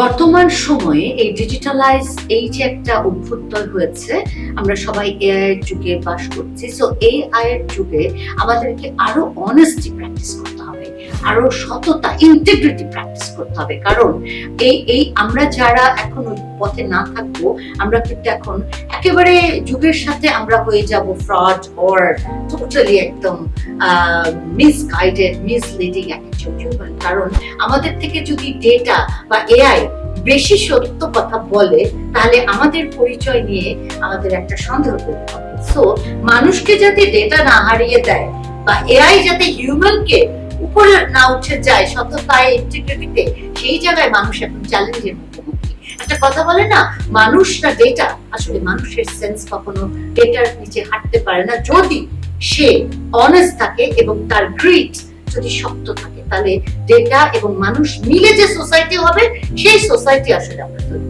বর্তমান সময়ে এই ডিজিটালাইজ এই যে একটা অভ্যুদয় হয়েছে, আমরা সবাই এআই এর যুগে বাস করছি। সো এআই এর যুগে আমাদেরকে আরো অনেস্টি প্র্যাকটিস করতে হবে, আরো সততা, ইন্টিগ্রিটি প্র্যাকটিস করতে হবে। কারণ এই আমরা যারা এখন ওই পথে না থাকবো, আমরা কিন্তু এখন একেবারে যুগের সাথে আমরা হয়ে যাব ফ্রড অর টোটালি একদম মিসগাইডেড, মিসলিডিং একটা যুগ। কারণ আমাদের থেকে যদি ডেটা বা এআই বেশি সত্য কথা বলে, তাহলে আমাদের পরিচয় নিয়ে আমাদের একটা সন্দেহ করতে হবে। সো মানুষকে যাতে ডেটা না হারিয়ে দেয় বা এআই যাতে হিউম্যানকে উপরে না উঠে যায় সততায়, ইন্টিগ্রিটিতে, সেই জায়গায় মানুষ এখন চ্যালেঞ্জের মুখোমুখি। একটা কথা বলে না, মানুষ না ডেটা, আসলে মানুষের সেন্স কখনো ডেটার নিচে হাঁটতে পারে না যদি সে অনেস্ট থাকে এবং তার গ্রিড যদি শক্ত থাকে। তাহলে ডেটা এবং মানুষ মিলে যে সোসাইটি হবে, সেই সোসাইটি আসলে আমরা তৈরি